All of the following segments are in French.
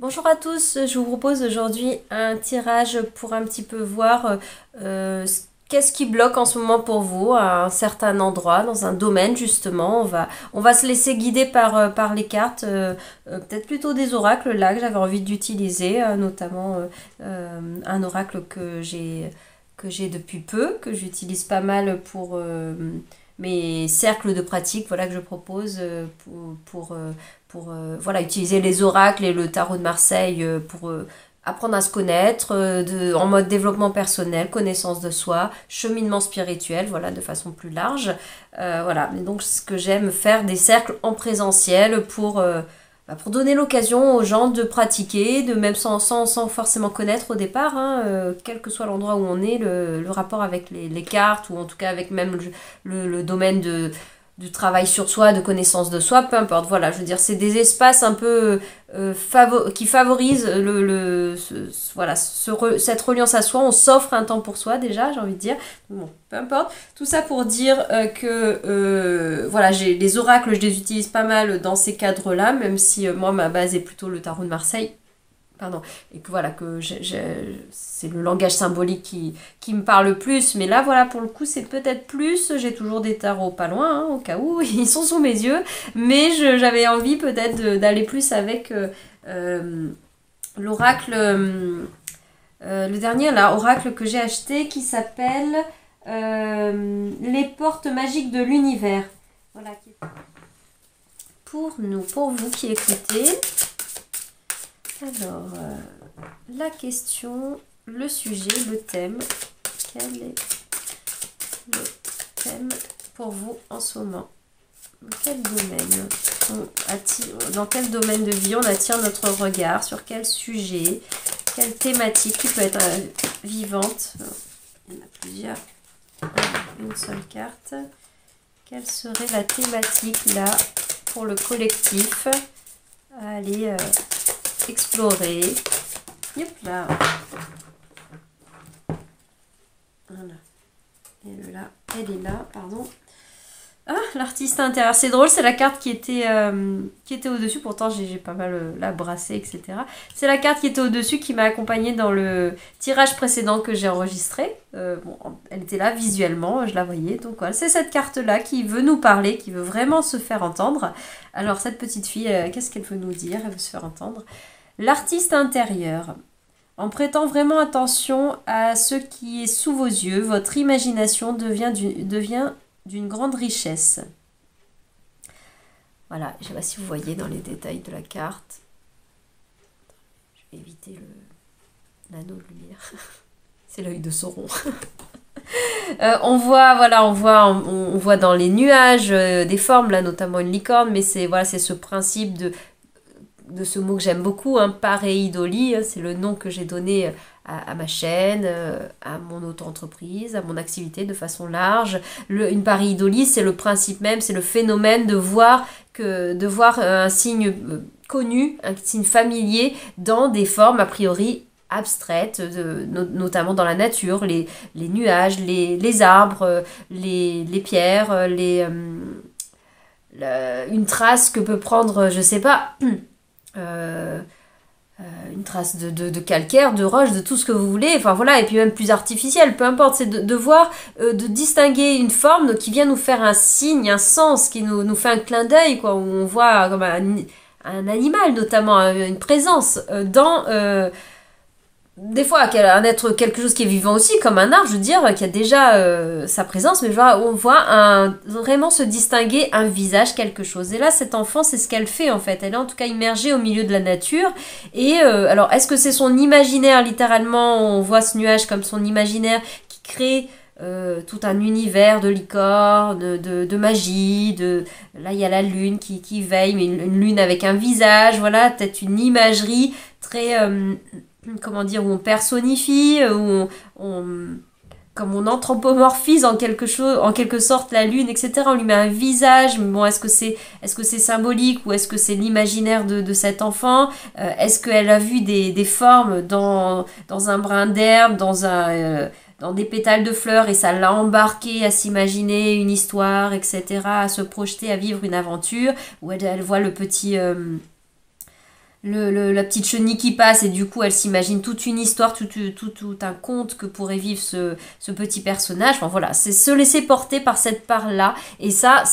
Bonjour à tous, je vous propose aujourd'hui un tirage pour un petit peu voir qu'est-ce qui bloque en ce moment pour vous à un certain endroit, dans un domaine justement. On va se laisser guider par les cartes, peut-être plutôt des oracles là que j'avais envie d'utiliser, notamment un oracle que j'ai depuis peu, que j'utilise pas mal pour mes cercles de pratique, voilà que je propose pour voilà, utiliser les oracles et le tarot de Marseille pour apprendre à se connaître en mode développement personnel, connaissance de soi, cheminement spirituel, voilà, de façon plus large. Voilà, et donc ce que j'aime faire des cercles en présentiel pour donner l'occasion aux gens de pratiquer, de même sans forcément connaître au départ, hein, quel que soit l'endroit où on est, le rapport avec les cartes, ou en tout cas avec même le domaine du travail sur soi, de connaissance de soi, peu importe. Voilà, je veux dire, c'est des espaces un peu qui favorisent cette reliance à soi. On s'offre un temps pour soi déjà, j'ai envie de dire. Bon, peu importe. Tout ça pour dire voilà, les oracles, je les utilise pas mal dans ces cadres-là, même si moi ma base est plutôt le tarot de Marseille. Pardon, et que voilà, c'est le langage symbolique qui me parle le plus, mais là voilà, pour le coup c'est peut-être plus, j'ai toujours des tarots pas loin, hein, au cas où, ils sont sous mes yeux, mais j'avais envie peut-être d'aller plus avec l'oracle, le dernier là, oracle que j'ai acheté qui s'appelle Les portes magiques de l'univers. Voilà, pour nous, pour vous qui écoutez. Alors, la question, le sujet, le thème. Quel est le thème pour vous en ce moment? Dans quel domaine de vie on attire notre regard? Sur quel sujet? Quelle thématique qui peut être vivante? Il y en a plusieurs. Une seule carte. Quelle serait la thématique là pour le collectif? Allez explorer. Yep là. Voilà. Elle est là, pardon. Ah, l'artiste intérieur. C'est drôle, c'est la carte qui était au-dessus. Pourtant, j'ai pas mal la brassée, etc. C'est la carte qui était au-dessus qui m'a accompagnée dans le tirage précédent que j'ai enregistré. Bon, elle était là visuellement, je la voyais. Donc voilà, c'est cette carte-là qui veut nous parler, qui veut vraiment se faire entendre. Alors, cette petite fille, qu'est-ce qu'elle veut nous dire? Elle veut se faire entendre. L'artiste intérieur. En prêtant vraiment attention à ce qui est sous vos yeux, votre imagination devient d'une grande richesse. Voilà, je ne sais pas si vous voyez dans les détails de la carte. Je vais éviter l'anneau de lumière. C'est l'œil de Sauron. On voit dans les nuages des formes, là, notamment une licorne, mais c'est ce principe de ce mot que j'aime beaucoup, hein, pareidolie, c'est le nom que j'ai donné à ma chaîne, à mon auto-entreprise, à mon activité de façon large. Une pareidolie, c'est le principe même, c'est le phénomène de voir un signe connu, un signe familier dans des formes a priori abstraites, notamment dans la nature, les nuages, les arbres, les pierres, une trace que peut prendre, je sais pas, une trace de calcaire, de roche, de tout ce que vous voulez, enfin voilà, et puis même plus artificiel, peu importe, c'est de voir, de distinguer une forme qui vient nous faire un signe, un sens, qui nous fait un clin d'œil, quoi, où on voit comme un animal, notamment une présence des fois quelque chose qui est vivant aussi, comme un arbre, je veux dire, qui a déjà sa présence, mais on voit vraiment se distinguer un visage, quelque chose. Et là, cette enfant, c'est ce qu'elle fait en fait. Elle est en tout cas immergée au milieu de la nature. Et alors, est-ce que c'est son imaginaire, littéralement, on voit ce nuage comme son imaginaire qui crée tout un univers de licorne, de magie, là il y a la lune qui veille, mais une lune avec un visage, voilà, peut-être une imagerie très comment dire, où on personnifie, comme on anthropomorphise en quelque sorte la lune, etc. On lui met un visage, mais bon, est-ce que c'est symbolique ou est-ce que c'est l'imaginaire de cet enfant? Est-ce qu'elle a vu des formes dans un brin d'herbe, dans des pétales de fleurs et ça l'a embarqué à s'imaginer une histoire, etc., à se projeter, à vivre une aventure, où elle voit la petite chenille qui passe et du coup elle s'imagine toute une histoire, tout un conte que pourrait vivre ce petit personnage. Enfin voilà, c'est se laisser porter par cette part-là. Et ça,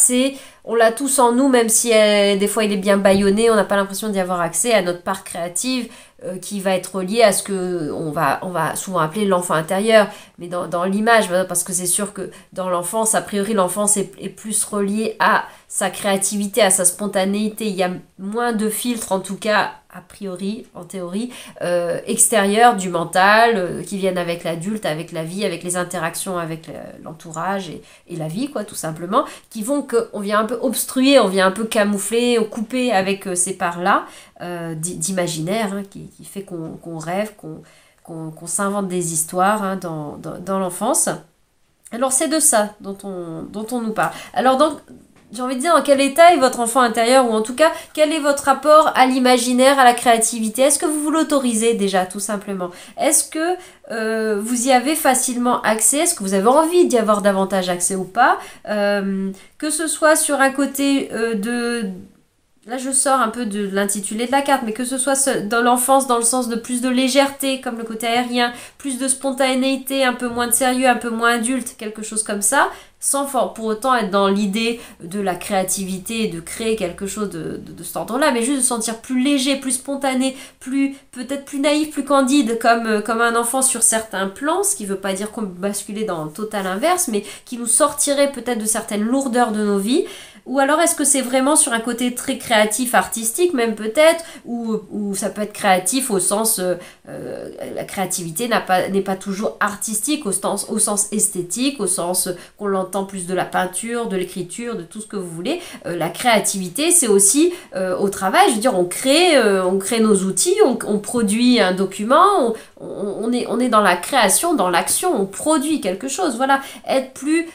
on l'a tous en nous, même si des fois il est bien bâillonné, on n'a pas l'impression d'y avoir accès à notre part créative qui va être reliée à ce que on va souvent appeler l'enfant intérieur. Mais dans l'image, parce que c'est sûr que dans l'enfance, a priori l'enfance est plus reliée à sa créativité, à sa spontanéité. Il y a moins de filtres, en tout cas, a priori, en théorie, extérieurs du mental, qui viennent avec l'adulte, avec la vie, avec les interactions avec l'entourage et la vie, quoi, tout simplement, qui font qu'on vient un peu obstruer, on vient un peu camoufler, couper avec ces parts-là d'imaginaire, hein, qui fait qu'on rêve, qu'on s'invente des histoires hein, dans l'enfance. Alors c'est de ça dont on nous parle. Alors donc, j'ai envie de dire, dans quel état est votre enfant intérieur, ou en tout cas, quel est votre rapport à l'imaginaire, à la créativité? Est-ce que vous vous l'autorisez déjà, tout simplement? Est-ce que vous y avez facilement accès? Est-ce que vous avez envie d'y avoir davantage accès ou pas? Que ce soit sur un côté Là, je sors un peu de l'intitulé de la carte, mais que ce soit dans l'enfance, dans le sens de plus de légèreté, comme le côté aérien, plus de spontanéité, un peu moins de sérieux, un peu moins adulte, quelque chose comme ça, sans pour autant être dans l'idée de la créativité et de créer quelque chose de cet ordre-là, mais juste de se sentir plus léger, plus spontané, peut-être plus naïf, plus candide, comme un enfant sur certains plans, ce qui ne veut pas dire qu'on basculer dans le total inverse, mais qui nous sortirait peut-être de certaines lourdeurs de nos vies. Ou alors est-ce que c'est vraiment sur un côté très créatif, artistique même peut-être, ou ça peut être créatif au sens, la créativité n'est pas toujours artistique au sens esthétique, au sens qu'on l'entend plus de la peinture, de l'écriture, de tout ce que vous voulez. La créativité c'est aussi au travail, je veux dire on crée nos outils, on produit un document, on est dans la création, dans l'action, on produit quelque chose, voilà, être plus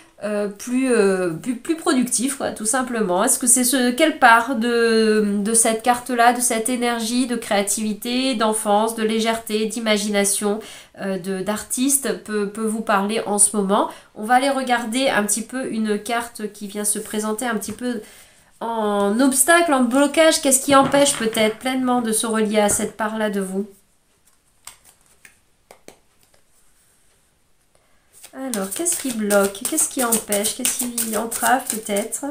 productif, quoi, tout simplement. Est-ce que c'est quelle part de cette carte-là, de cette énergie de créativité, d'enfance, de légèreté, d'imagination, d'artiste peut vous parler en ce moment? On va aller regarder un petit peu une carte qui vient se présenter un petit peu en obstacle, en blocage. Qu'est-ce qui empêche peut-être pleinement de se relier à cette part-là de vous? Alors, qu'est-ce qui bloque? Qu'est-ce qui empêche? Qu'est-ce qui entrave peut-être?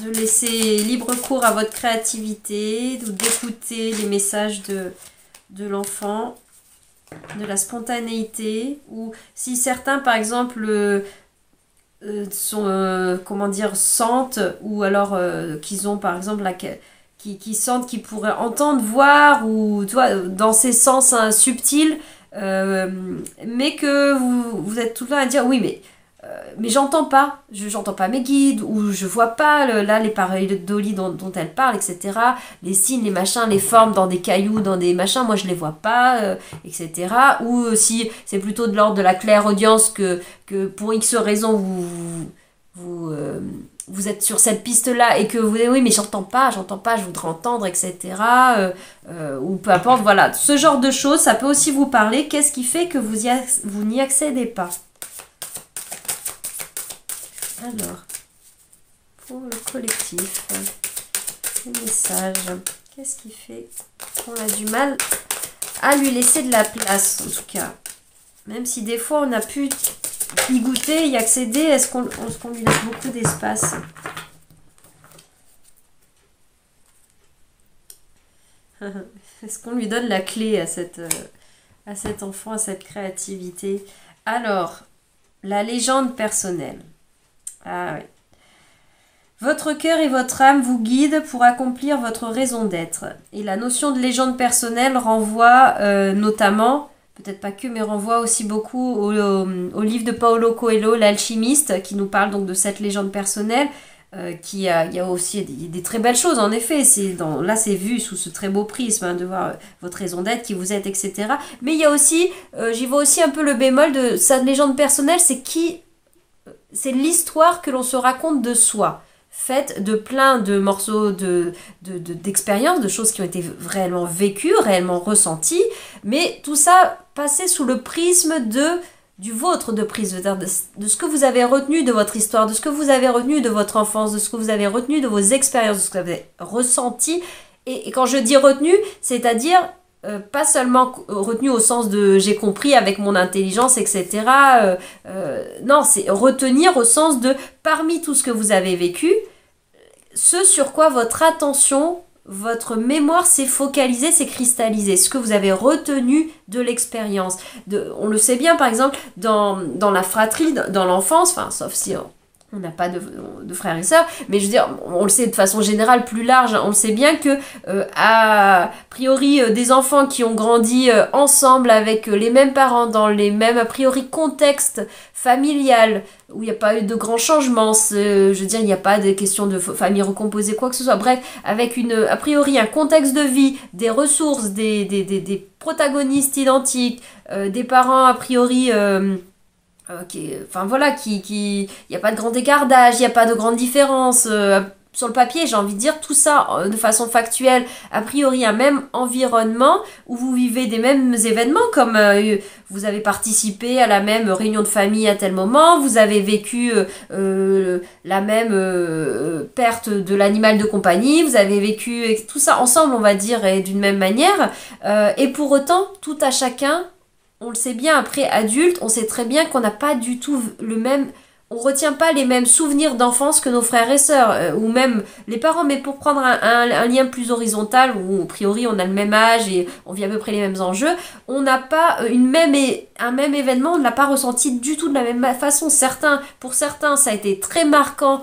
De laisser libre cours à votre créativité, d'écouter les messages de l'enfant, de la spontanéité. Ou si certains, par exemple, sentent, ou alors qu'ils ont, par exemple, qui sentent qu'ils pourraient entendre, voir, ou tu vois, dans ces sens subtils, mais que vous êtes tout le temps à dire oui mais j'entends pas mes guides, ou je vois pas là les paroles d'Oli dont elle parle, etc. Les signes, les machins, les formes dans des cailloux, dans des machins, moi je les vois pas, etc. Ou si c'est plutôt de l'ordre de la clairaudience que pour X raison vous êtes sur cette piste-là et que vous dites oui mais j'entends pas, je voudrais entendre, etc. Ou peu importe, voilà. Ce genre de choses, ça peut aussi vous parler. Qu'est-ce qui fait que vous n'y accédez pas? Alors, pour le collectif, les messages, qu'est-ce qui fait qu'on a du mal à lui laisser de la place, en tout cas? Même si des fois on a pu y goûter, y accéder, est-ce qu'on lui laisse beaucoup d'espace? Est-ce qu'on lui donne la clé à cet enfant, à cette créativité? Alors, la légende personnelle. Ah oui. Votre cœur et votre âme vous guident pour accomplir votre raison d'être. Et la notion de légende personnelle renvoie notamment, peut-être pas que, mais renvoie aussi beaucoup au livre de Paulo Coelho, L'Alchimiste, qui nous parle donc de cette légende personnelle. Il y a aussi des très belles choses, en effet. Là, c'est vu sous ce très beau prisme, hein, de voir votre raison d'être, qui vous êtes, etc. Mais il y a aussi, j'y vois aussi un peu le bémol de sa légende personnelle, c'est l'histoire que l'on se raconte de soi, faite de plein de morceaux d'expériences, de choses qui ont été réellement vécues, réellement ressenties, mais tout ça passé sous le prisme du vôtre de prise, de ce que vous avez retenu de votre histoire, de ce que vous avez retenu de votre enfance, de ce que vous avez retenu de vos expériences, de ce que vous avez ressenti. Et quand je dis retenu, c'est-à-dire pas seulement retenu au sens de j'ai compris avec mon intelligence, etc. Non, c'est retenir au sens de parmi tout ce que vous avez vécu, ce sur quoi votre attention, votre mémoire s'est focalisée, s'est cristallisée, ce que vous avez retenu de l'expérience. On le sait bien, par exemple, dans la fratrie, dans l'enfance, enfin, sauf si on n'a pas de frères et sœurs, mais je veux dire, on le sait de façon générale, plus large, on le sait bien que, a priori, des enfants qui ont grandi ensemble avec les mêmes parents, dans les mêmes, a priori, contextes familial, où il n'y a pas eu de grands changements, je veux dire, il n'y a pas de question de famille recomposée, quoi que ce soit, bref, avec a priori un contexte de vie, des ressources, des protagonistes identiques, des parents a priori... enfin voilà, il n'y a pas de grand écart d'âge, il n'y a pas de grande différence sur le papier, j'ai envie de dire tout ça de façon factuelle, a priori un même environnement où vous vivez des mêmes événements, comme vous avez participé à la même réunion de famille à tel moment, vous avez vécu la même perte de l'animal de compagnie, vous avez vécu tout ça ensemble, on va dire, et d'une même manière, et pour autant, tout à chacun, on le sait bien, après adulte, on sait très bien qu'on n'a pas du tout le même... On retient pas les mêmes souvenirs d'enfance que nos frères et sœurs, ou même les parents, mais pour prendre un lien plus horizontal, où a priori on a le même âge et on vit à peu près les mêmes enjeux, on n'a pas un même événement, on ne l'a pas ressenti du tout de la même façon. Pour certains, ça a été très marquant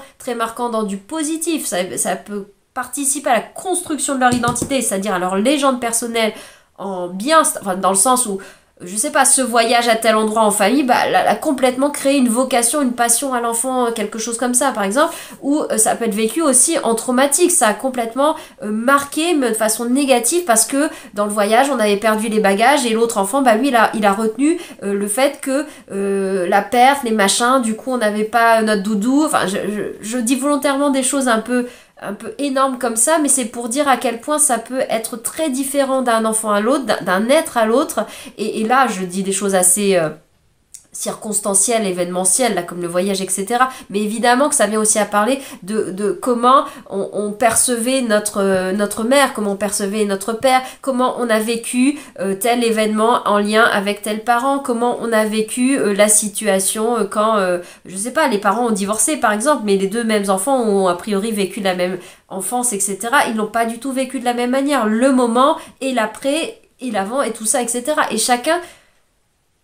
dans du positif, ça peut participer à la construction de leur identité, c'est-à-dire à leur légende personnelle, enfin, dans le sens où je sais pas, ce voyage à tel endroit en famille, a complètement créé une vocation, une passion à l'enfant, quelque chose comme ça, par exemple, ou ça peut être vécu aussi en traumatique, ça a complètement marqué, mais de façon négative, parce que dans le voyage, on avait perdu les bagages, et l'autre enfant, lui, il a retenu le fait que la perte, les machins, du coup, on n'avait pas notre doudou, enfin, je dis volontairement des choses un peu énorme comme ça, mais c'est pour dire à quel point ça peut être très différent d'un enfant à l'autre, d'un être à l'autre, et là je dis des choses assez circonstancielles, événementielles, là, comme le voyage, etc. Mais évidemment que ça vient aussi à parler de comment on percevait notre mère, comment on percevait notre père, comment on a vécu tel événement en lien avec tel parent, comment on a vécu la situation quand, je sais pas, les parents ont divorcé par exemple, mais les deux mêmes enfants ont a priori vécu la même enfance, etc. Ils n'ont pas du tout vécu de la même manière. Le moment et l'après et l'avant et tout ça, etc. Et chacun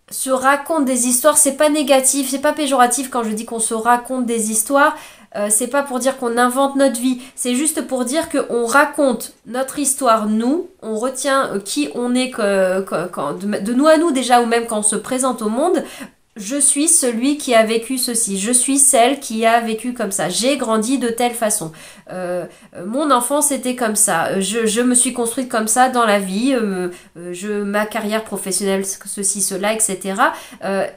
se raconte des histoires, c'est pas négatif, c'est pas péjoratif quand je dis qu'on se raconte des histoires, c'est pas pour dire qu'on invente notre vie, c'est juste pour dire qu'on raconte notre histoire, nous, on retient qui on est de nous à nous déjà, ou même quand on se présente au monde. Je suis celui qui a vécu ceci, je suis celle qui a vécu comme ça, j'ai grandi de telle façon, mon enfance était comme ça, je me suis construite comme ça dans la vie, ma carrière professionnelle, ceci, cela, etc.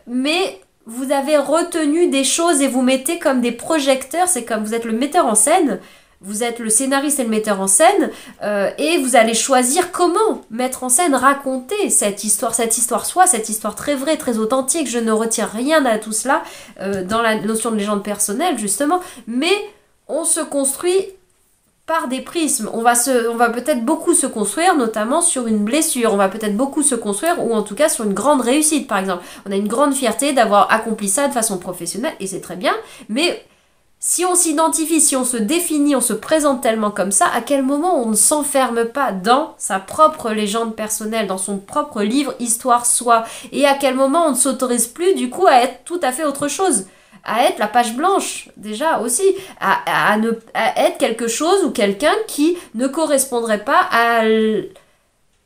Mais vous avez retenu des choses et vous mettez comme des projecteurs, c'est comme vous êtes le metteur en scène, vous êtes le scénariste et le metteur en scène, et vous allez choisir comment mettre en scène, raconter cette histoire cette histoire très vraie, très authentique. Je ne retiens rien à tout cela dans la notion de légende personnelle, justement, mais on se construit par des prismes. On va peut-être beaucoup se construire, notamment sur une blessure. On va peut-être beaucoup se construire, ou en tout cas sur une grande réussite, par exemple. On a une grande fierté d'avoir accompli ça de façon professionnelle, et c'est très bien, mais... Si on s'identifie, si on se définit, on se présente tellement comme ça, à quel moment on ne s'enferme pas dans sa propre légende personnelle, dans son propre livre, histoire, soi, et à quel moment on ne s'autorise plus du coup à être tout à fait autre chose, à être la page blanche déjà aussi, à être quelque chose ou quelqu'un qui ne correspondrait pas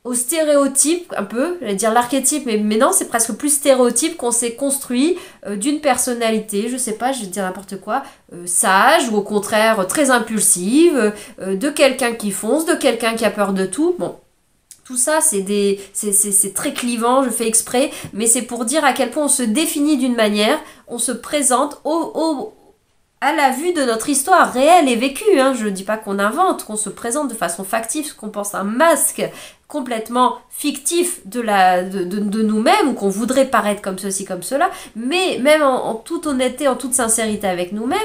au stéréotype, un peu, j'allais dire l'archétype, mais non, c'est presque plus stéréotype qu'on s'est construit d'une personnalité, je sais pas, je vais dire n'importe quoi, sage, ou au contraire très impulsive, de quelqu'un qui fonce, de quelqu'un qui a peur de tout. Bon, tout ça, c'est très clivant, je fais exprès, mais c'est pour dire à quel point on se définit d'une manière, on se présente à la vue de notre histoire réelle et vécue. Hein. Je ne dis pas qu'on invente, qu'on se présente de façon factive, qu'on pense un masque complètement fictif de nous-mêmes, ou qu'on voudrait paraître comme ceci, comme cela, mais même en toute honnêteté, en toute sincérité avec nous-mêmes,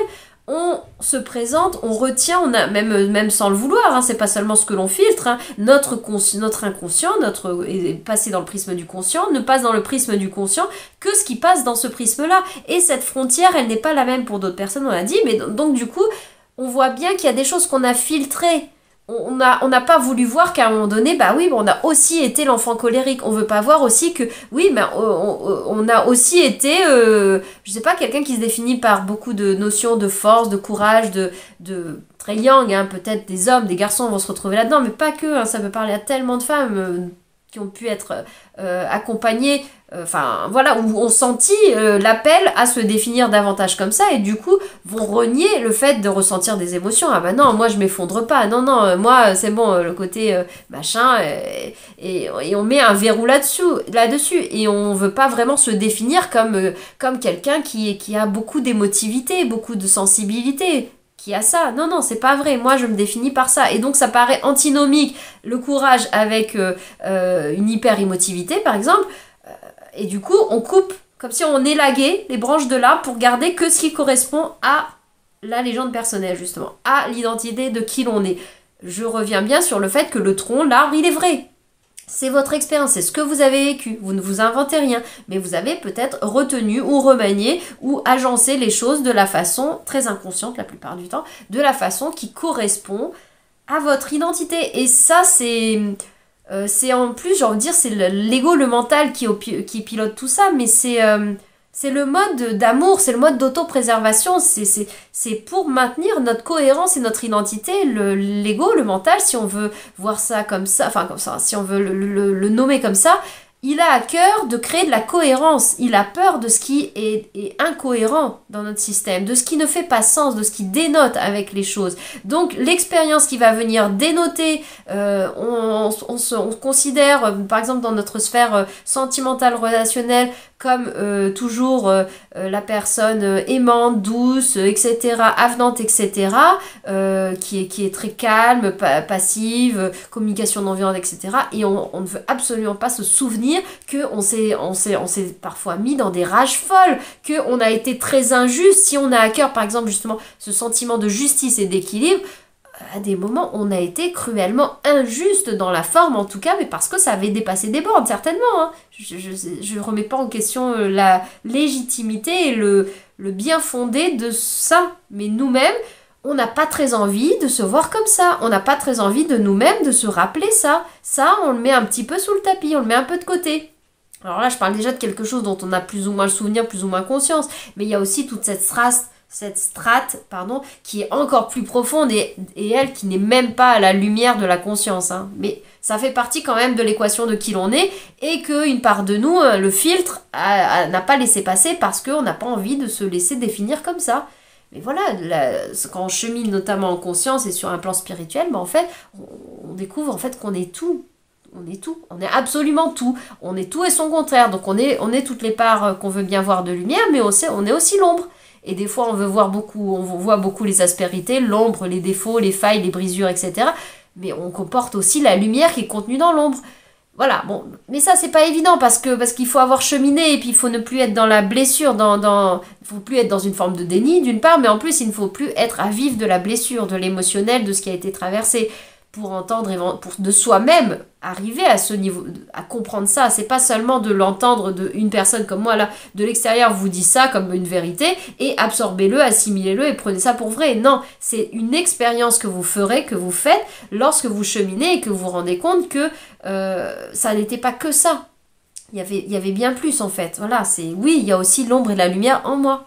on se présente, on retient, on a même sans le vouloir, hein, c'est pas seulement ce que l'on filtre, hein, notre inconscient, est passé dans le prisme du conscient, ne passe dans le prisme du conscient que ce qui passe dans ce prisme-là. Et cette frontière, elle n'est pas la même pour d'autres personnes, on l'a dit, mais donc du coup, on voit bien qu'il y a des choses qu'on a filtrées. On n'a pas voulu voir qu'à un moment donné, bah oui, on a aussi été l'enfant colérique. On veut pas voir aussi que, oui, mais on a aussi été, je sais pas, quelqu'un qui se définit par beaucoup de notions de force, de courage, de très yang, hein, peut-être des hommes, des garçons vont se retrouver là-dedans, mais pas que, hein, ça peut parler à tellement de femmes qui ont pu être accompagnées, enfin voilà, où on sentit l'appel à se définir davantage comme ça, et du coup vont renier le fait de ressentir des émotions. Ah bah non, moi je m'effondre pas, non, moi c'est bon, le côté machin, et on met un verrou là-dessus, et on veut pas vraiment se définir comme quelqu'un qui a beaucoup d'émotivité, beaucoup de sensibilité, qui a ça. Non, c'est pas vrai. Moi, je me définis par ça. Et donc, ça paraît antinomique, le courage avec une hyper-émotivité, par exemple. Et du coup, on coupe, comme si on élaguait les branches de l'arbre pour garder que ce qui correspond à la légende personnelle, justement, à l'identité de qui l'on est. Je reviens bien sur le fait que le tronc, l'arbre, il est vrai. C'est votre expérience, c'est ce que vous avez vécu. Vous ne vous inventez rien, mais vous avez peut-être retenu ou remanié ou agencé les choses de la façon très inconsciente la plupart du temps, de la façon qui correspond à votre identité. Et ça, c'est en plus, j'ai envie de dire, c'est l'ego, le mental qui pilote tout ça, mais c'est le mode d'amour, c'est le mode d'auto-préservation, c'est pour maintenir notre cohérence et notre identité. L'ego, le mental, si on veut voir ça comme ça, enfin comme ça, si on veut le nommer comme ça, il a à cœur de créer de la cohérence. Il a peur de ce qui est incohérent dans notre système, de ce qui ne fait pas sens, de ce qui dénote avec les choses. Donc l'expérience qui va venir dénoter, on considère, par exemple dans notre sphère sentimentale, relationnelle, comme toujours la personne aimante, douce, etc., avenante, etc., qui est très calme, passive, communication non violente, etc. Et on ne veut absolument pas se souvenir qu'on s'est parfois mis dans des rages folles, qu'on a été très injuste. Si on a à cœur, par exemple, justement, ce sentiment de justice et d'équilibre, à des moments, on a été cruellement injuste dans la forme, en tout cas, mais parce que ça avait dépassé des bornes, certainement. Hein. Je remets pas en question la légitimité et le bien fondé de ça. Mais nous-mêmes, on n'a pas très envie de se voir comme ça. On n'a pas très envie de nous-mêmes de se rappeler ça. Ça, on le met un petit peu sous le tapis, on le met un peu de côté. Alors là, je parle déjà de quelque chose dont on a plus ou moins le souvenir, plus ou moins conscience. Mais il y a aussi toute cette strate, qui est encore plus profonde et elle qui n'est même pas à la lumière de la conscience. Hein. Mais ça fait partie quand même de l'équation de qui l'on est et qu'une part de nous, le filtre, n'a pas laissé passer parce qu'on n'a pas envie de se laisser définir comme ça. Mais voilà, quand on chemine notamment en conscience et sur un plan spirituel, en fait, on découvre en fait qu'on est tout. On est tout, on est absolument tout. On est tout et son contraire. Donc on est toutes les parts qu'on veut bien voir de lumière, mais on est aussi l'ombre. Et des fois, on voit beaucoup les aspérités, l'ombre, les défauts, les failles, les brisures, etc. Mais on comporte aussi la lumière qui est contenue dans l'ombre. Voilà, bon, mais ça, c'est pas évident parce qu'il faut avoir cheminé et puis il faut ne plus être dans la blessure, il faut plus être dans une forme de déni, d'une part, mais en plus, il ne faut plus être à vivre de la blessure, de l'émotionnel, de ce qui a été traversé. Pour entendre, pour de soi-même arriver à ce niveau, à comprendre ça. C'est pas seulement de l'entendre d'une personne comme moi, là, de l'extérieur vous dit ça comme une vérité, et absorbez-le, assimilez-le et prenez ça pour vrai. Non, c'est une expérience que vous ferez, que vous faites, lorsque vous cheminez et que vous vous rendez compte que ça n'était pas que ça. Il y avait bien plus, en fait. Voilà, oui, il y a aussi l'ombre et la lumière en moi.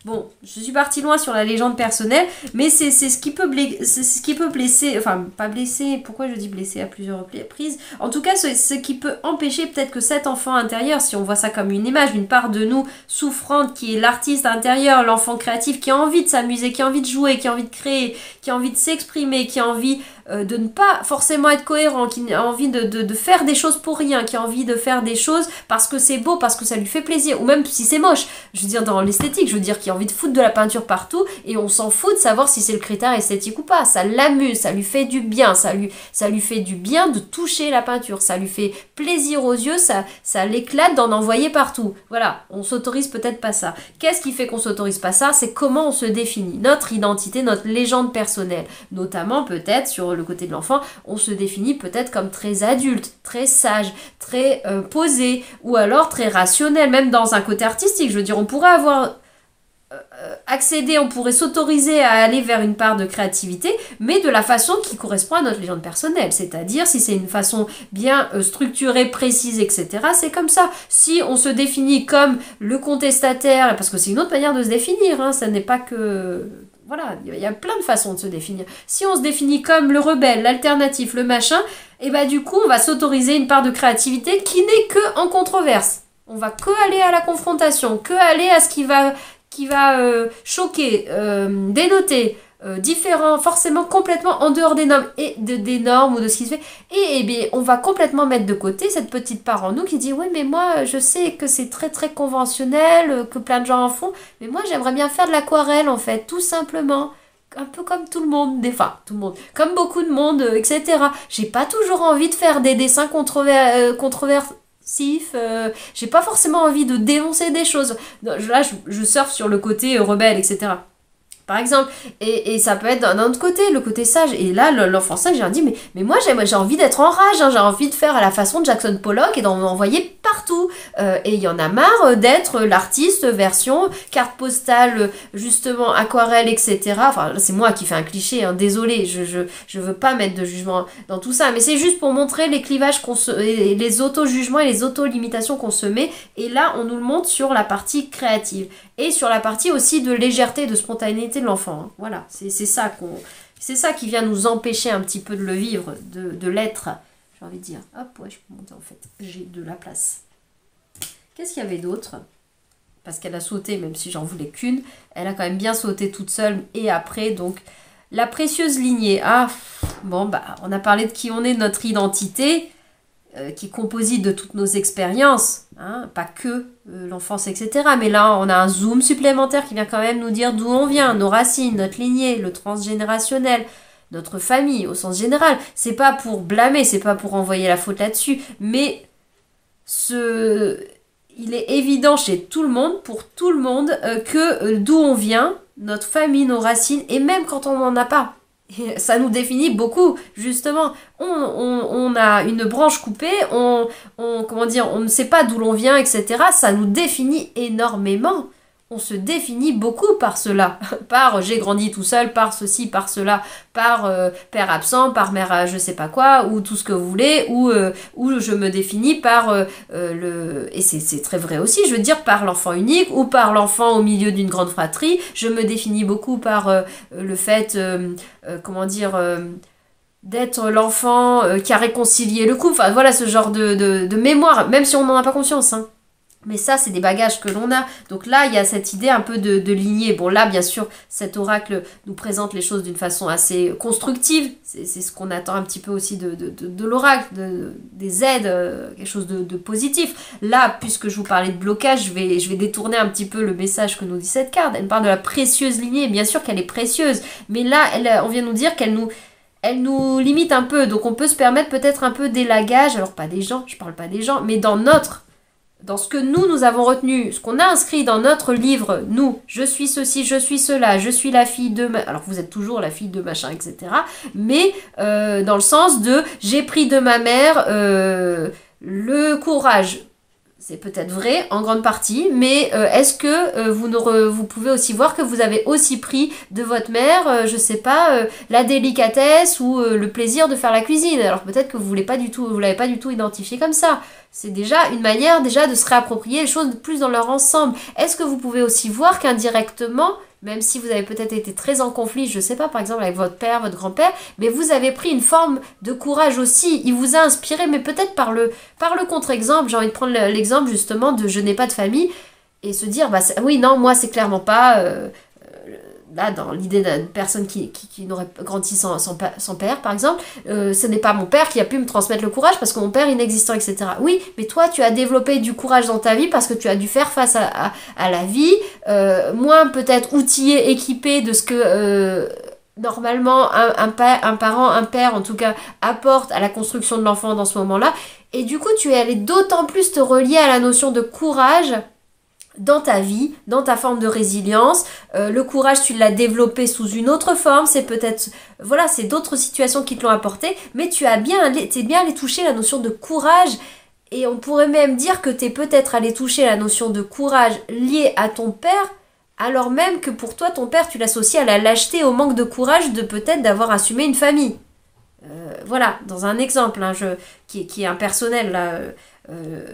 Bon, je suis partie loin sur la légende personnelle, mais c'est ce qui peut blesser, enfin pas blesser, pourquoi je dis blesser à plusieurs reprises, en tout cas ce qui peut empêcher peut-être que cet enfant intérieur, si on voit ça comme une image, une part de nous souffrante qui est l'artiste intérieur, l'enfant créatif qui a envie de s'amuser, qui a envie de jouer, qui a envie de créer, qui a envie de s'exprimer, qui a envie de ne pas forcément être cohérent, qui a envie de faire des choses pour rien, qui a envie de faire des choses parce que c'est beau, parce que ça lui fait plaisir, ou même si c'est moche, je veux dire dans l'esthétique, je veux dire qui a envie de foutre de la peinture partout, et on s'en fout de savoir si c'est le critère esthétique ou pas, ça l'amuse, ça lui fait du bien, ça lui fait du bien de toucher la peinture, ça lui fait plaisir aux yeux, ça l'éclate d'en envoyer partout. Voilà, on s'autorise peut-être pas ça. Qu'est-ce qui fait qu'on s'autorise pas ça? C'est comment on se définit, notre identité, notre légende personnelle. Notamment peut-être sur le côté de l'enfant, on se définit peut-être comme très adulte, très sage, très posé, ou alors très rationnel, même dans un côté artistique. Je veux dire, on pourrait avoir accéder, on pourrait s'autoriser à aller vers une part de créativité, mais de la façon qui correspond à notre légende personnelle. C'est-à-dire, si c'est une façon bien structurée, précise, etc., c'est comme ça. Si on se définit comme le contestataire, parce que c'est une autre manière de se définir, hein, ça n'est pas que... Voilà, il y a plein de façons de se définir. Si on se définit comme le rebelle, l'alternatif, le machin, et bah du coup, on va s'autoriser une part de créativité qui n'est que en controverse. On va que aller à la confrontation, que aller à ce qui va choquer, dénoter, différent, forcément complètement en dehors des normes et des normes ou de ce qui se fait. Et bien, on va complètement mettre de côté cette petite part en nous qui dit oui mais moi je sais que c'est très très conventionnel, que plein de gens en font, mais moi j'aimerais bien faire de l'aquarelle en fait, tout simplement. Un peu comme tout le monde, tout le monde, comme beaucoup de monde, etc. J'ai pas toujours envie de faire des dessins controversifs, j'ai pas forcément envie de dénoncer des choses. Là, je surfe sur le côté rebelle, etc. Par exemple, et ça peut être d'un autre côté, le côté sage. Et là, l'enfant sage, j'ai dit, mais moi, j'ai envie d'être en rage, hein, j'ai envie de faire à la façon de Jackson Pollock et d'en envoyer partout. Et il y en a marre d'être l'artiste version carte postale, justement, aquarelle, etc. Enfin, c'est moi qui fais un cliché, hein, désolé, je veux pas mettre de jugement dans tout ça, mais c'est juste pour montrer les clivages et les auto-jugements et les auto-limitations qu'on se met. Et là, on nous le montre sur la partie créative. Et sur la partie aussi de légèreté, de spontanéité de l'enfant. Hein. Voilà, c'est ça qui vient nous empêcher un petit peu de le vivre, de l'être. J'ai envie de dire, hop, ouais, je peux monter en fait. J'ai de la place. Qu'est-ce qu'il y avait d'autre? Parce qu'elle a sauté, même si j'en voulais qu'une. Elle a quand même bien sauté toute seule. Et après, donc, la précieuse lignée. Ah, bon, bah, on a parlé de qui on est, de notre identité, qui est composite de toutes nos expériences, hein, pas que l'enfance, etc. Mais là, on a un zoom supplémentaire qui vient quand même nous dire d'où on vient, nos racines, notre lignée, le transgénérationnel, notre famille, au sens général. C'est pas pour blâmer, c'est pas pour envoyer la faute là-dessus, mais il est évident chez tout le monde, pour tout le monde, que d'où on vient, notre famille, nos racines, et même quand on n'en a pas. Et ça nous définit beaucoup, justement. On a une branche coupée, comment dire, on ne sait pas d'où l'on vient, etc. Ça nous définit énormément. On se définit beaucoup par cela. Par j'ai grandi tout seul, par ceci, par cela, par père absent, par mère je sais pas quoi, ou tout ce que vous voulez, ou je me définis par et c'est très vrai aussi, je veux dire, par l'enfant unique, ou par l'enfant au milieu d'une grande fratrie. Je me définis beaucoup par le fait, comment dire... d'être l'enfant qui a réconcilié le couple. Enfin voilà, ce genre de mémoire, même si on n'en a pas conscience, hein. Mais ça, c'est des bagages que l'on a. Donc là, il y a cette idée un peu de lignée. Bon, là, bien sûr, cet oracle nous présente les choses d'une façon assez constructive. C'est ce qu'on attend un petit peu aussi de l'oracle, des aides, quelque chose de positif. Là, puisque je vous parlais de blocage, je vais détourner un petit peu le message que nous dit cette carte. Elle parle de la précieuse lignée. Bien sûr qu'elle est précieuse. Mais là, on vient nous dire qu'elle nous limite un peu. Donc on peut se permettre peut-être un peu d'élagage. Alors pas des gens, je parle pas des gens, mais dans ce que nous avons retenu, ce qu'on a inscrit dans notre livre, nous, je suis ceci, je suis cela, je suis la fille de... Alors vous êtes toujours la fille de machin, etc. Mais dans le sens de, j'ai pris de ma mère le courage. C'est peut-être vrai en grande partie, mais est-ce que vous pouvez aussi voir que vous avez aussi pris de votre mère, je sais pas, la délicatesse ou le plaisir de faire la cuisine. Alors peut-être que vous l'avez pas du tout identifié comme ça. C'est déjà une manière de se réapproprier les choses plus dans leur ensemble. Est-ce que vous pouvez aussi voir qu'indirectement, même si vous avez peut-être été très en conflit, je sais pas, par exemple avec votre père, votre grand-père, mais vous avez pris une forme de courage aussi. Il vous a inspiré, mais peut-être par le contre-exemple. J'ai envie de prendre l'exemple justement de je n'ai pas de famille et se dire, bah oui, non, moi c'est clairement pas là, dans l'idée d'une personne qui n'aurait grandi sans père, par exemple, ce n'est pas mon père qui a pu me transmettre le courage parce que mon père inexistant, etc. Oui, mais toi, tu as développé du courage dans ta vie parce que tu as dû faire face à la vie, moins peut-être outillé, équipé de ce que... normalement, un parent, un père en tout cas, apporte à la construction de l'enfant dans ce moment-là. Et du coup, tu es allé d'autant plus te relier à la notion de courage dans ta vie, dans ta forme de résilience. Le courage, tu l'as développé sous une autre forme, c'est peut-être, voilà, c'est d'autres situations qui te l'ont apporté, mais t'es bien allé toucher la notion de courage, et on pourrait même dire que t'es peut-être allé toucher la notion de courage liée à ton père, alors même que pour toi, ton père, tu l'associes à la lâcheté, au manque de courage de peut-être d'avoir assumé une famille. Voilà, dans un exemple hein, qui est impersonnel, là,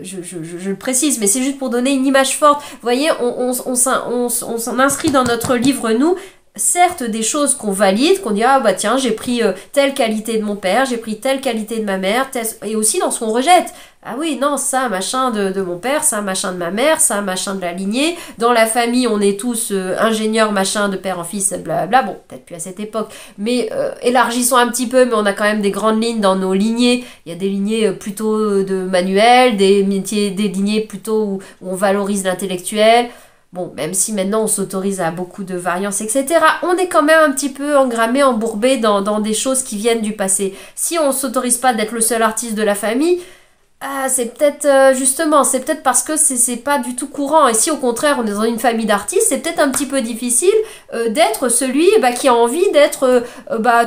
je le précise, mais c'est juste pour donner une image forte. Vous voyez, on s'en inscrit dans notre livre, nous, certes des choses qu'on valide, qu'on dit, ah bah tiens, j'ai pris telle qualité de mon père, j'ai pris telle qualité de ma mère, et aussi dans ce qu'on rejette. Ah oui, non, ça, machin de mon père, ça, machin de ma mère, ça, machin de la lignée. Dans la famille, on est tous ingénieurs, machin, de père en fils, blablabla. Bon, peut-être plus à cette époque. Mais élargissons un petit peu, mais on a quand même des grandes lignes dans nos lignées. Il y a des lignées plutôt de manuel, des lignées plutôt où on valorise l'intellectuel. Bon, même si maintenant on s'autorise à beaucoup de variances, etc., on est quand même un petit peu engrammé, embourbé dans des choses qui viennent du passé. Si on s'autorise pas d'être le seul artiste de la famille, c'est peut-être justement, c'est peut-être parce que c'est pas du tout courant. Et si au contraire on est dans une famille d'artistes, c'est peut-être un petit peu difficile d'être celui qui a envie d'être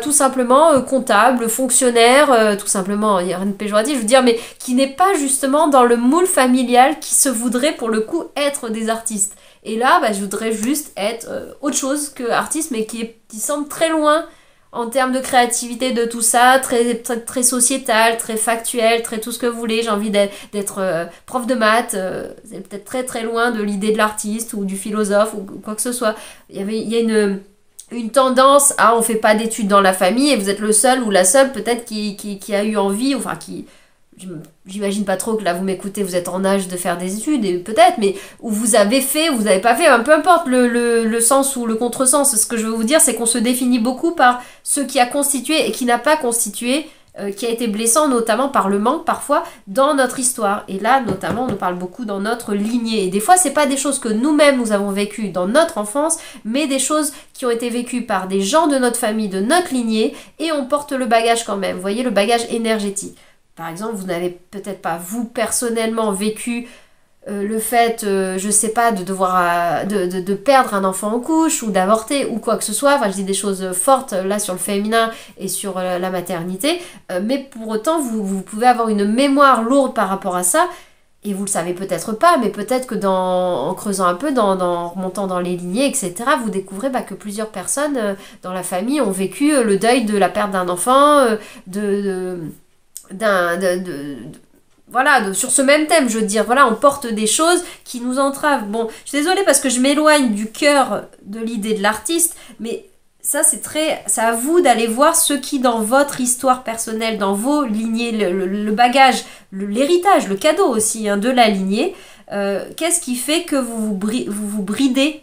tout simplement comptable, fonctionnaire, tout simplement, il n'y a rien de péjoratif, je veux dire, mais qui n'est pas justement dans le moule familial qui se voudrait pour le coup être des artistes. Et là, je voudrais juste être autre chose que artiste, mais qui semble très loin en termes de créativité de tout ça, très sociétal, très factuel, très tout ce que vous voulez. J'ai envie d'être prof de maths, c'est peut-être très très loin de l'idée de l'artiste ou du philosophe ou quoi que ce soit. Il y a une tendance à on fait pas d'études dans la famille et vous êtes le seul ou la seule peut-être qui a eu envie, enfin qui... J'imagine pas trop que là vous m'écoutez, vous êtes en âge de faire des études, et peut-être, mais où vous avez fait, ou vous n'avez pas fait, peu importe le sens ou le contresens. Ce que je veux vous dire, c'est qu'on se définit beaucoup par ce qui a constitué et qui n'a pas constitué, qui a été blessant, notamment par le manque parfois, dans notre histoire. Et là, notamment, on nous parle beaucoup dans notre lignée. Et des fois, c'est pas des choses que nous-mêmes nous avons vécues dans notre enfance, mais des choses qui ont été vécues par des gens de notre famille, de notre lignée, et on porte le bagage quand même. Vous voyez, le bagage énergétique. Par exemple, vous n'avez peut-être pas, vous, personnellement, vécu le fait, je sais pas, de devoir de perdre un enfant en couche ou d'avorter ou quoi que ce soit. Enfin, je dis des choses fortes là sur le féminin et sur la maternité. Mais pour autant, vous pouvez avoir une mémoire lourde par rapport à ça. Et vous le savez peut-être pas, mais peut-être que en creusant un peu, en remontant dans les lignées, etc., vous découvrez que plusieurs personnes dans la famille ont vécu le deuil de la perte d'un enfant, sur ce même thème, je veux dire, voilà, on porte des choses qui nous entravent. Bon, je suis désolée parce que je m'éloigne du cœur de l'idée de l'artiste, mais ça, c'est à vous d'aller voir ce qui, dans votre histoire personnelle, dans vos lignées, le bagage, l'héritage, le cadeau aussi de la lignée, qu'est-ce qui fait que vous vous bridez?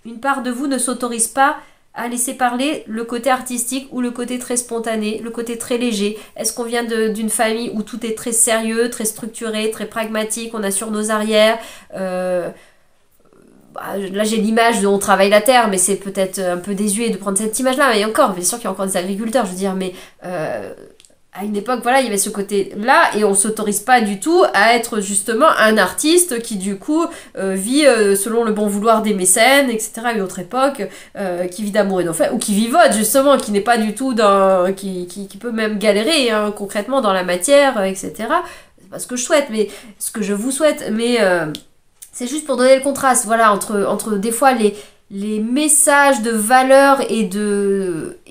Une part de vous ne s'autorise pas à laisser parler le côté artistique ou le côté très spontané, le côté très léger. Est-ce qu'on vient d'une famille où tout est très sérieux, très structuré, très pragmatique, on assure nos arrières, là j'ai l'image de on travaille la terre, mais c'est peut-être un peu désuet de prendre cette image-là, mais encore, bien sûr qu'il y a encore des agriculteurs, je veux dire, mais à une époque, voilà, il y avait ce côté-là, et on s'autorise pas du tout à être justement un artiste qui, du coup, vit selon le bon vouloir des mécènes, etc., à une autre époque, qui vit d'amour et d'enfer, ou qui vivote, justement, qui n'est pas du tout qui peut même galérer, concrètement, dans la matière, etc. C'est pas ce que je souhaite, mais ce que je vous souhaite, mais c'est juste pour donner le contraste, voilà, entre des fois les messages de valeur et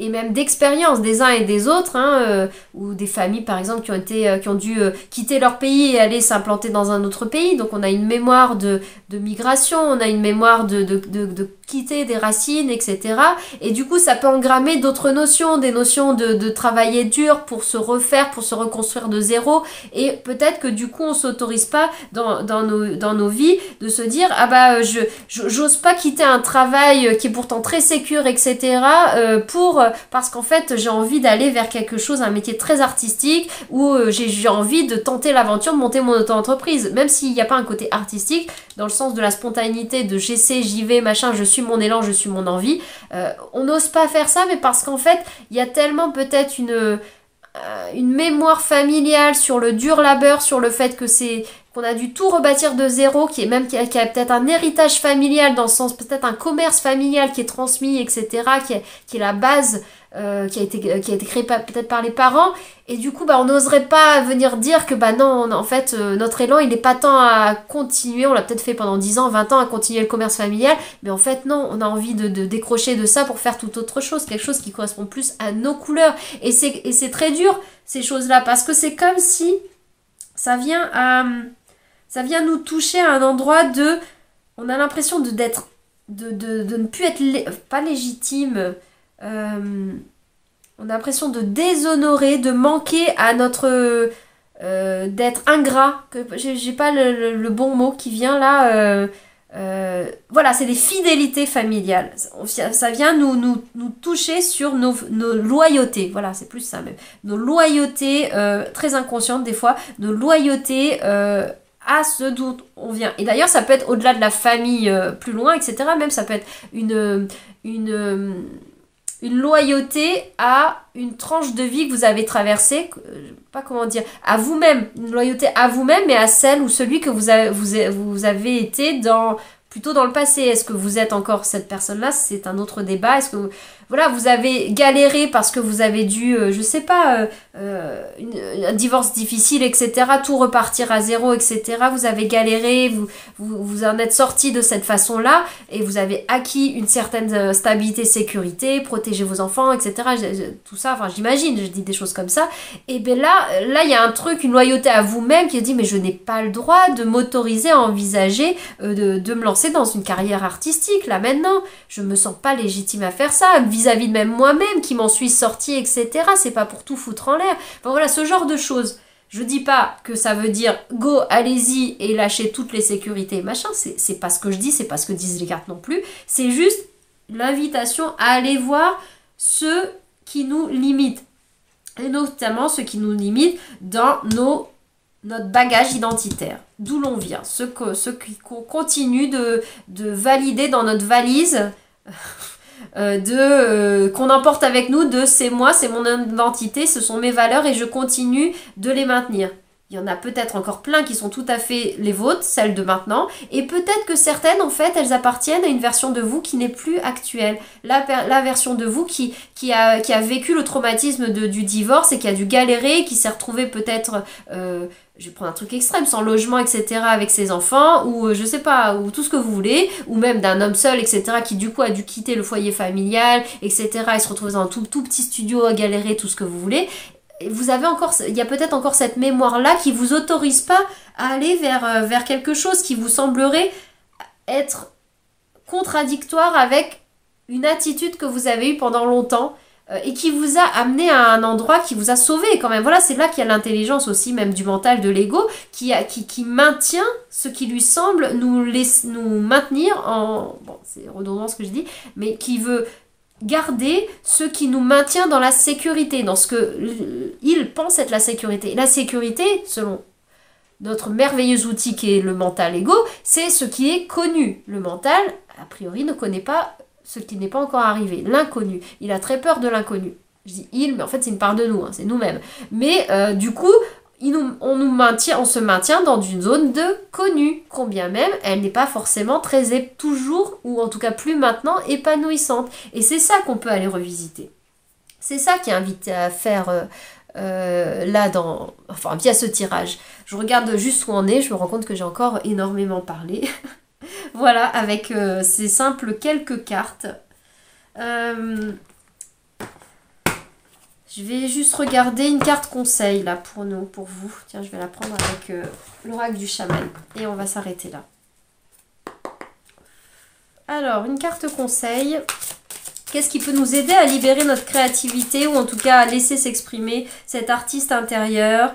même d'expérience des uns et des autres, ou des familles par exemple qui ont dû quitter leur pays et aller s'implanter dans un autre pays. Donc on a une mémoire de migration, on a une mémoire quitter des racines, etc. Et du coup, ça peut engrammer d'autres notions, des notions de travailler dur pour se refaire, pour se reconstruire de zéro. Et peut-être que du coup, on s'autorise pas dans nos vies de se dire, ah bah, j'ose pas quitter un travail qui est pourtant très sécure, etc. Parce qu'en fait, j'ai envie d'aller vers quelque chose, un métier très artistique, où j'ai envie de tenter l'aventure de monter mon auto-entreprise. Même s'il n'y a pas un côté artistique, dans le sens de la spontanéité, de j'essaie, j'y vais, machin, je suis mon élan, je suis mon envie. On n'ose pas faire ça, mais parce qu'en fait, il y a tellement peut-être une mémoire familiale sur le dur labeur, sur le fait que qu'on a dû tout rebâtir de zéro, qui a peut-être un héritage familial, dans le sens peut-être un commerce familial qui est transmis, etc., qui est la base, qui a été créé peut-être par les parents, et du coup, bah, on n'oserait pas venir dire que, bah non, en fait, notre élan, il n'est pas tant à continuer, on l'a peut-être fait pendant 10 ans, 20 ans, à continuer le commerce familial, mais en fait, non, on a envie de décrocher de ça pour faire toute autre chose, quelque chose qui correspond plus à nos couleurs, et c'est très dur, ces choses-là, parce que c'est comme si ça vient nous toucher à un endroit on a l'impression de ne plus être, pas légitime, on a l'impression de déshonorer, de manquer à notre, d'être ingrat, que j'ai pas le bon mot qui vient là, voilà, c'est des fidélités familiales. Ça vient nous toucher sur nos loyautés. Voilà, c'est plus ça même. Nos loyautés très inconscientes des fois, nos loyautés à ce d'où on vient. Et d'ailleurs, ça peut être au-delà de la famille, plus loin, etc. Même ça peut être une loyauté à une tranche de vie que vous avez traversée, pas comment dire, à vous-même, une loyauté à vous-même, mais à celle ou celui que vous avez été plutôt dans le passé. Est-ce que vous êtes encore cette personne-là? C'est un autre débat. Est-ce que voilà, vous avez galéré parce que vous avez dû, je sais pas, un divorce difficile, etc., tout repartir à zéro, etc. Vous avez galéré, vous en êtes sorti de cette façon-là, et vous avez acquis une certaine stabilité, sécurité, protéger vos enfants, etc. Tout ça, enfin j'imagine, je dis des choses comme ça. Et bien là, il y a un truc, une loyauté à vous-même qui dit, mais je n'ai pas le droit de m'autoriser à envisager de me lancer dans une carrière artistique, là maintenant. Je me sens pas légitime à faire ça, vis-à-vis de même moi-même qui m'en suis sortie, etc. C'est pas pour tout foutre en l'air. Enfin voilà, ce genre de choses. Je dis pas que ça veut dire go, allez-y et lâchez toutes les sécurités, machin. C'est pas ce que je dis, c'est pas ce que disent les cartes non plus. C'est juste l'invitation à aller voir ceux qui nous limitent. Et notamment ceux qui nous limitent dans notre bagage identitaire, d'où l'on vient, ceux qu'on continue de valider dans notre valise, qu'on emporte avec nous, c'est moi, c'est mon identité, ce sont mes valeurs et je continue de les maintenir. Il y en a peut-être encore plein qui sont tout à fait les vôtres, celles de maintenant, et peut-être que certaines, en fait, elles appartiennent à une version de vous qui n'est plus actuelle. La version de vous qui a vécu le traumatisme du divorce et qui a dû galérer, qui s'est retrouvée peut-être, je vais prendre un truc extrême, sans logement, etc., avec ses enfants, ou je sais pas, ou tout ce que vous voulez, ou même d'un homme seul, etc., qui du coup a dû quitter le foyer familial, etc., et se retrouver dans un tout petit studio à galérer, tout ce que vous voulez. Il y a peut-être encore cette mémoire-là qui vous autorise pas à aller vers quelque chose qui vous semblerait être contradictoire avec une attitude que vous avez eue pendant longtemps et qui vous a amené à un endroit qui vous a sauvé quand même. Voilà, c'est là qu'il y a l'intelligence aussi, même du mental, de l'ego, qui maintient ce qui lui semble nous maintenir en... Bon, c'est redondant ce que je dis, mais qui veut garder ce qui nous maintient dans la sécurité, dans ce que il pense être la sécurité. Et la sécurité, selon notre merveilleux outil qui est le mental ego, c'est ce qui est connu. Le mental, a priori, ne connaît pas ce qui n'est pas encore arrivé, l'inconnu. Il a très peur de l'inconnu. Je dis il, mais en fait c'est une part de nous, hein, c'est nous-mêmes. Mais du coup, on se maintient dans une zone de connu, combien même elle n'est pas forcément toujours, ou en tout cas plus maintenant, épanouissante. Et c'est ça qu'on peut aller revisiter. C'est ça qui est invité à faire via ce tirage. Je regarde juste où on est, je me rends compte que j'ai encore énormément parlé. Voilà, avec ces simples quelques cartes. Je vais juste regarder une carte conseil là pour vous. Tiens, je vais la prendre avec l'oracle du chaman. Et on va s'arrêter là. Alors, une carte conseil. Qu'est-ce qui peut nous aider à libérer notre créativité ou en tout cas à laisser s'exprimer cet artiste intérieur,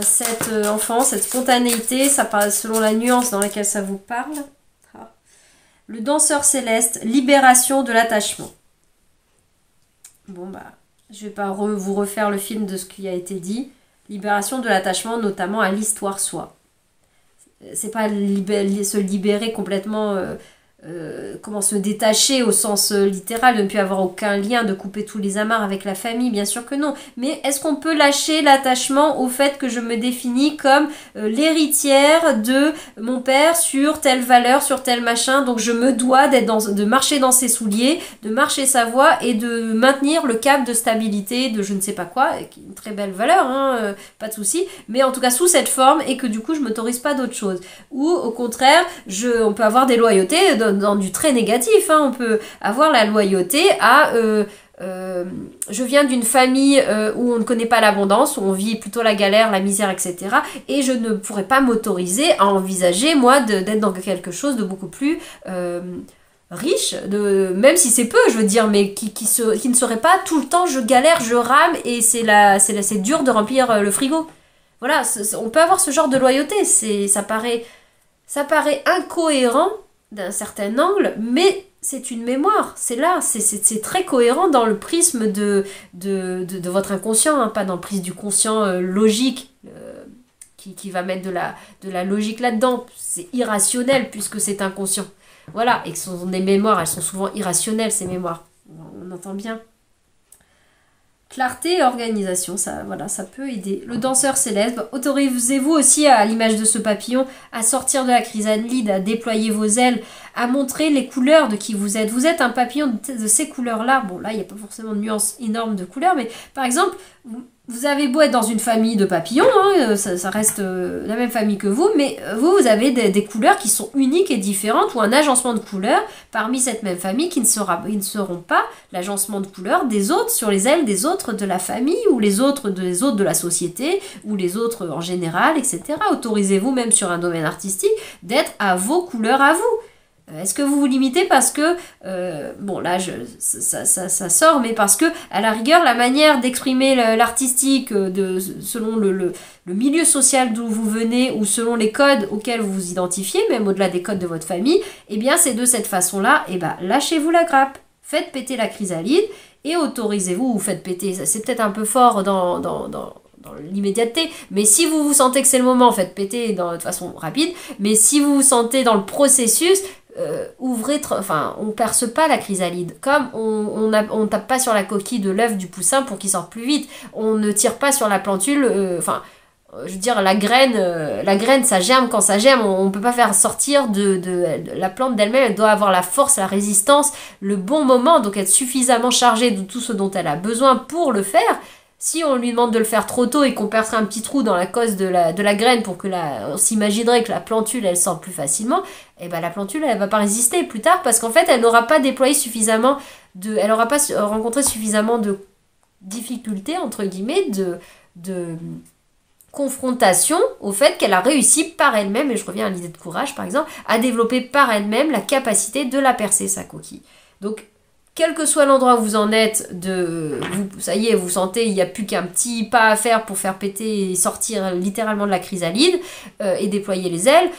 cet enfant, cette spontanéité, ça parle selon la nuance dans laquelle ça vous parle. Ah. Le danseur céleste, libération de l'attachement. Bon bah, je vais pas vous refaire le film de ce qui a été dit. Libération de l'attachement, notamment à l'histoire soi. C'est pas se libérer complètement... comment se détacher au sens littéral, de ne plus avoir aucun lien, de couper tous les amarres avec la famille, bien sûr que non. Mais est-ce qu'on peut lâcher l'attachement au fait que je me définis comme l'héritière de mon père sur telle valeur, sur tel machin, donc je me dois de marcher dans ses souliers, de marcher sa voie et de maintenir le cap de stabilité, de je ne sais pas quoi, qui est une très belle valeur, hein, pas de souci, mais en tout cas sous cette forme et que du coup je m'autorise pas d'autre chose. Ou au contraire, on peut avoir des loyautés dans du très négatif, hein. On peut avoir la loyauté à je viens d'une famille où on ne connaît pas l'abondance, où on vit plutôt la galère, la misère, etc. Et je ne pourrais pas m'autoriser à envisager, moi, d'être dans quelque chose de beaucoup plus riche, même si c'est peu, je veux dire, mais qui ne serait pas tout le temps je galère, je rame, et c'est dur de remplir le frigo. Voilà, on peut avoir ce genre de loyauté, ça paraît incohérent d'un certain angle, mais c'est une mémoire, c'est là, c'est très cohérent dans le prisme de votre inconscient, hein, pas dans le prisme du conscient logique, qui va mettre de la logique là-dedans. C'est irrationnel puisque c'est inconscient. Voilà, et que ce sont des mémoires, elles sont souvent irrationnelles, ces mémoires. On entend bien. Clarté et organisation, ça peut aider. Le danseur céleste, autorisez-vous aussi, à l'image de ce papillon, à sortir de la chrysalide, à déployer vos ailes, à montrer les couleurs de qui vous êtes. Vous êtes un papillon de ces couleurs-là. Bon, là, il n'y a pas forcément de nuance énorme de couleurs, mais par exemple, vous avez beau être dans une famille de papillons, hein, ça reste la même famille que vous, mais vous avez des couleurs qui sont uniques et différentes, ou un agencement de couleurs parmi cette même famille qui ne seront pas l'agencement de couleurs des autres, sur les ailes des autres de la famille, ou les autres de la société, ou les autres en général, etc. Autorisez-vous, même sur un domaine artistique, d'être à vos couleurs à vous. Est-ce que vous vous limitez parce que, bon là ça sort, mais parce que à la rigueur la manière d'exprimer l'artistique selon le milieu social d'où vous venez ou selon les codes auxquels vous vous identifiez, même au-delà des codes de votre famille, eh bien c'est de cette façon-là, et ben lâchez-vous la grappe, faites péter la chrysalide et autorisez-vous, ou faites péter, c'est peut-être un peu fort dans l'immédiateté, mais si vous vous sentez que c'est le moment, faites péter de façon rapide, mais si vous vous sentez dans le processus, on perce pas la chrysalide, comme on tape pas sur la coquille de l'œuf du poussin pour qu'il sorte plus vite, on ne tire pas sur la plantule, je veux dire la graine ça germe quand ça germe, on peut pas faire sortir de la plante d'elle-même, elle doit avoir la force, la résistance, le bon moment, donc être suffisamment chargée de tout ce dont elle a besoin pour le faire. Si on lui demande de le faire trop tôt et qu'on percerait un petit trou dans la cose de la graine pour que on s'imaginerait que la plantule elle sort plus facilement, et ben la plantule elle va pas résister plus tard parce qu'en fait elle n'aura pas déployé suffisamment elle n'aura pas rencontré suffisamment de difficultés entre guillemets de confrontation au fait qu'elle a réussi par elle-même, et je reviens à l'idée de courage par exemple, à développer par elle-même la capacité de la percer sa coquille. Donc quel que soit l'endroit où vous en êtes, ça y est, vous sentez, il n'y a plus qu'un petit pas à faire pour faire péter et sortir littéralement de la chrysalide et déployer les ailes,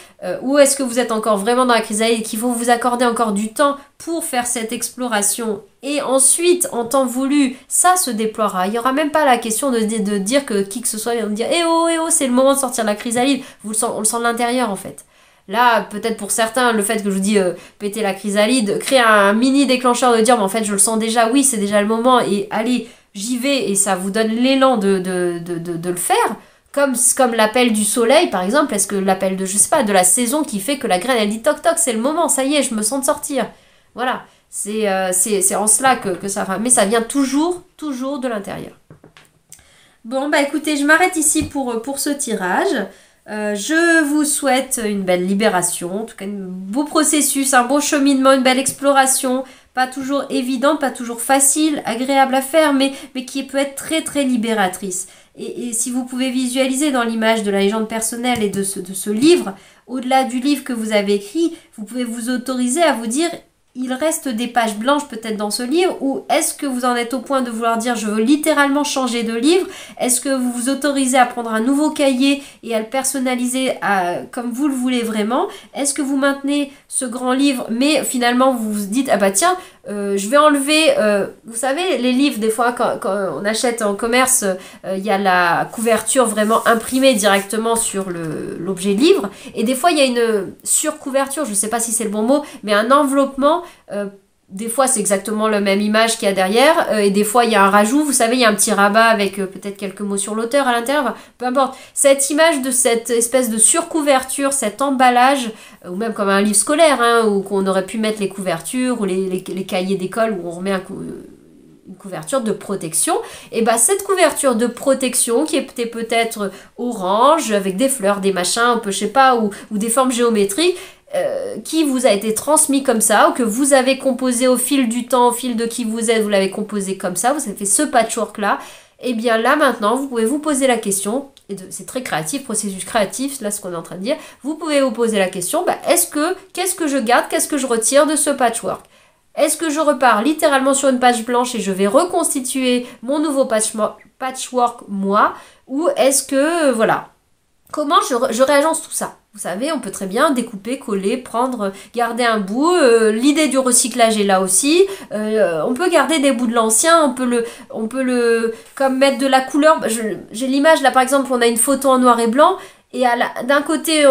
ou est-ce que vous êtes encore vraiment dans la chrysalide et qu'il faut vous accorder encore du temps pour faire cette exploration, et ensuite, en temps voulu, ça se déploiera. Il n'y aura même pas la question de dire que qui que ce soit va me dire « Eh oh, c'est le moment de sortir de la chrysalide », on le sent de l'intérieur en fait. Là, peut-être pour certains, le fait que je vous dis péter la chrysalide, créer un mini déclencheur de dire, mais en fait, je le sens déjà, oui, c'est déjà le moment, et allez, j'y vais, et ça vous donne l'élan de le faire, comme l'appel du soleil, par exemple, est-ce que l'appel de, je sais pas, de la saison qui fait que la graine, elle dit toc toc, c'est le moment, ça y est, je me sens de sortir. Voilà, c'est en cela que ça va, mais ça vient toujours de l'intérieur. Bon, bah écoutez, je m'arrête ici pour ce tirage. Je vous souhaite une belle libération, en tout cas un beau processus, un beau cheminement, une belle exploration, pas toujours évidente, pas toujours facile, agréable à faire, mais qui peut être très très libératrice. Et si vous pouvez visualiser dans l'image de la légende personnelle et de ce livre, au-delà du livre que vous avez écrit, vous pouvez vous autoriser à vous dire il reste des pages blanches peut-être dans ce livre, ou est-ce que vous en êtes au point de vouloir dire je veux littéralement changer de livre? Est-ce que vous vous autorisez à prendre un nouveau cahier et à le personnaliser comme vous le voulez vraiment? Est-ce que vous maintenez ce grand livre mais finalement vous vous dites ah bah tiens je vais enlever, vous savez les livres des fois quand on achète en commerce il y a la couverture vraiment imprimée directement sur l'objet livre, et des fois il y a une surcouverture, je ne sais pas si c'est le bon mot, mais un enveloppement. Des fois, c'est exactement la même image qu'il y a derrière, et des fois, il y a un rajout. Vous savez, il y a un petit rabat avec peut-être quelques mots sur l'auteur à l'intérieur. Enfin, peu importe. Cette image de cette espèce de surcouverture, cet emballage, ou même comme un livre scolaire, hein, où on aurait pu mettre les couvertures, ou les cahiers d'école où on remet une couverture de protection, et bah cette couverture de protection qui était peut-être orange avec des fleurs, des machins, un peu je sais pas, ou des formes géométriques, qui vous a été transmis comme ça, ou que vous avez composé au fil du temps, au fil de qui vous êtes, vous l'avez composé comme ça, vous avez fait ce patchwork là, et bien là maintenant vous pouvez vous poser la question, et c'est très créatif, processus créatif, là ce qu'on est en train de dire, vous pouvez vous poser la question, bah, qu'est-ce que je garde, qu'est-ce que je retire de ce patchwork? Est-ce que je repars littéralement sur une page blanche et je vais reconstituer mon nouveau patchwork moi, ou est-ce que, voilà, comment je réagence tout ça? Vous savez, on peut très bien découper, coller, prendre, garder un bout. L'idée du recyclage est là aussi. On peut garder des bouts de l'ancien. On peut le comme mettre de la couleur. J'ai l'image là, par exemple, on a une photo en noir et blanc. Et d'un côté,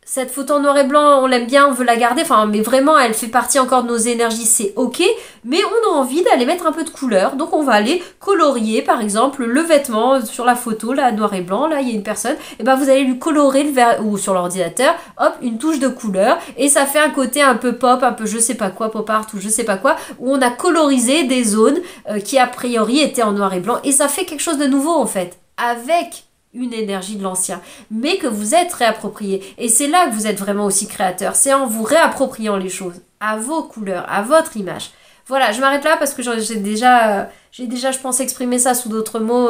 cette photo en noir et blanc, on l'aime bien, on veut la garder, enfin, mais vraiment, elle fait partie encore de nos énergies, c'est ok, mais on a envie d'aller mettre un peu de couleur, donc on va aller colorier, par exemple, le vêtement sur la photo, là, noir et blanc, là, il y a une personne, et ben vous allez lui colorer ou sur l'ordinateur, hop, une touche de couleur, et ça fait un côté un peu pop, un peu je sais pas quoi, pop art ou je sais pas quoi, où on a colorisé des zones qui a priori étaient en noir et blanc, et ça fait quelque chose de nouveau, en fait, avec une énergie de l'ancien, mais que vous êtes réapproprié. Et c'est là que vous êtes vraiment aussi créateur. C'est en vous réappropriant les choses, à vos couleurs, à votre image. Voilà, je m'arrête là parce que j'ai déjà, je pense, exprimé ça sous d'autres mots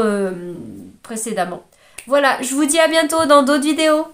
précédemment. Voilà, je vous dis à bientôt dans d'autres vidéos.